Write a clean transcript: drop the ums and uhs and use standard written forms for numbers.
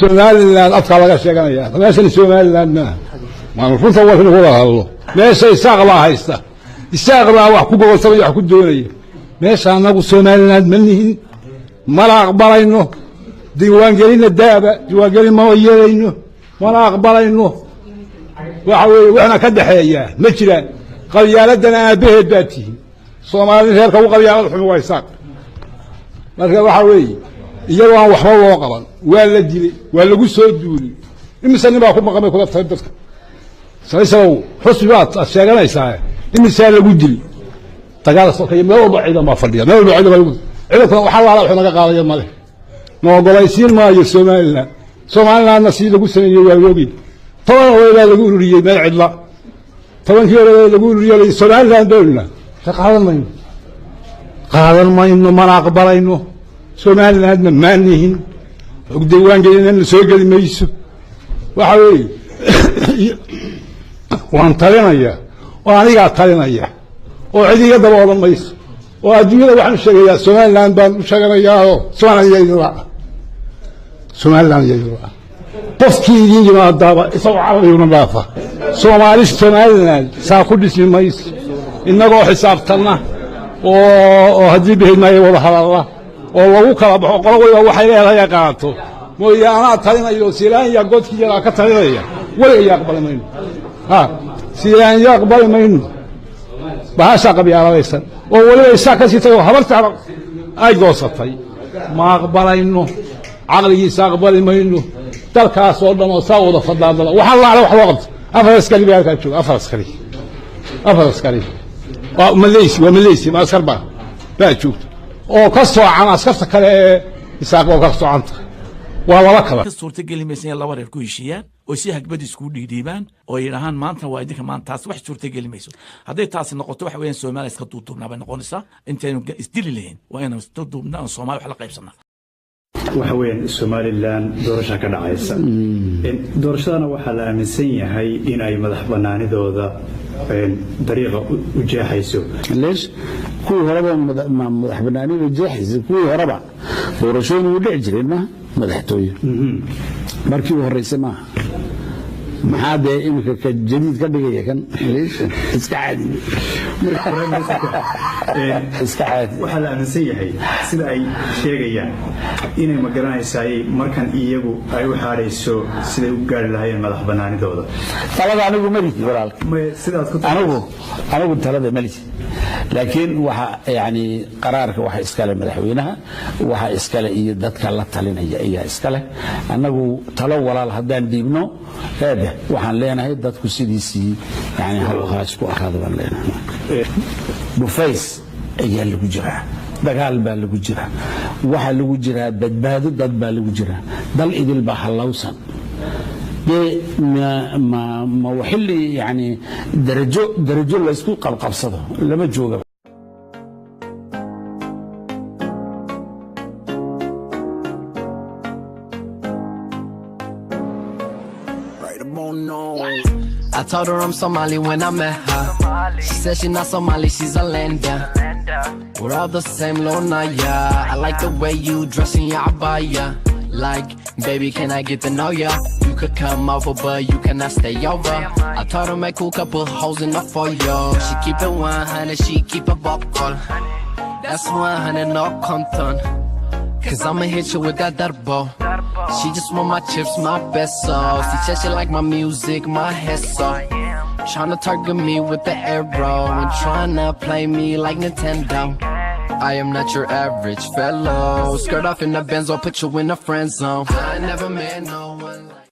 Somaliland afka laga sheeganaya meesha Somaliland ma runta waa in wada hadlo meesha isaaq baa haysta isaaq baa wax ku goboltay wax ku doonaya meesha anagu Somaliland manihin mala aqbalayno diiwaan gelina daaba diiwaan gelin ma yeelayno mala aqbalayno waxa weeye waxna ka dhaxeeya ma jiraan qabyaaladana aabaheed baati Soomaaliyeed heerka u qabyaalad xun waa isaaq marka waxa weeye iyagoo aan waxba loo qaban waa la dilay waa lagu soo duulay imisan baa ku maqamay ku dadka dadka saysaw xusbiyaad sheeganaysaa imisan lagu dilay dagaal soo kay meel walba ciidan ma fadhiya meel walba ciidan waxa la wax naga qaadayo male noo golaysiin maayo Somaliland si lagu sameeyay waa loogi toban wada lagu ururiyay meel cidla tobankii hore lagu ururiyay Somaliland doolna qaadan mayno ma aqbalayno Somaliland ma nihin og diiwaan gelin soo gali mayso waxa weeye waan talinaya oo aniga talinaya oo cidiga daboolan mayso oo adduunyada waxaan sheegayaa Somaliland baan u sheeganayaa oo Somaliland yayra qofkii idin yimaadaba isoo caawiyo naafa Somaliland saa ku dhismi mayso inagoo xisaabtana oo hadii bixinay wada hadalla oo lagu kala baxo qolo waliba waxay leedahay qaato mooyaana talinayo Siilaan ya godkiisa ka talinaya waliga yaqbalmayno Siilaan yaqbalmayno bahasha qabyaaladaysan oo waliba isaa ka sitay habarta ay goosatay ma aqbalayno aqligiisa aqbalmayno dalkaas oo dhan oo saawada fadlaadala waxa la wax loo qabto afar askari baa ka jooga afar askari ومليسي ما أسكر بقى شوفت أو كسر عن أسكرت كله يساق أو كسر عنك والله كذا الصورة تجلي مثلا الله ورا كل شيء وشيء هكبد سكول جديبان أو يرهان ما أنت وايدك ما أنت تاس واحد صورة تجلي ميسو هذا تاس النقطة واحد وين سومال يسقطوا نبى نقولسا أنت استدل لين وين استدل سومال وحلقة يبصنا وحوين Somaliland doorasho ka dhacaysa doorashadana waxa la aaminsan yahay in ay madax banaanidooda dariiqa u jeexayso leesh kuwa horaba madax banaanida jeexaysa kuwa horaba doorashooyin u dhici jireen ma madaxtooyo markii horeysay ma maxaad imika ka jadiid ka dhigaya kan leesh iska caadi waxa la aaminsan yahay sida ay sheegayaan inay ma garanaysaa markan iyagu ay u xaareyso sida u gaari lahaayeen madax banaanidooda talada anigu maliki walaalka sidaas ku anigu talada maliki laakiin waxa yani qaraarka waxa iska leh madaxweynaha waxa iska leh iyo dadka la talinaya ayaa iska leh anagu talo walaal hadaan diibno hada waxaan leenahay dadku sidiisii yani hal khaas ku ahaado baan leenahay bufays ayaa lagu jiraa dagaal baa lagu jiraa waxa lagu jiraa badbaado dad baa lagu jiraa dal idil baa halawsan ما وحلي يعني درجو لا اسكو قبصده لما جوجا I told her I'm Somali when I met her. She said she's not Somali, she's a Landa. We're all the same, Lona, yeah. I like the way you dress in your abaya. Like, baby, can I get to know ya? You could come over, but you cannot stay over. I told her make cool couple hoes enough for you. She keep it 100, she keep it vocal. That's 100, no content. Cause I'ma hit you with that darbo. She just want my chips, my pesos. She said she like my music, my head so. Tryna target me with the arrow and tryna play me like Nintendo. I am not your average fellow. Skirt off in the Benz, I'll put you in a friend zone. I never met no one like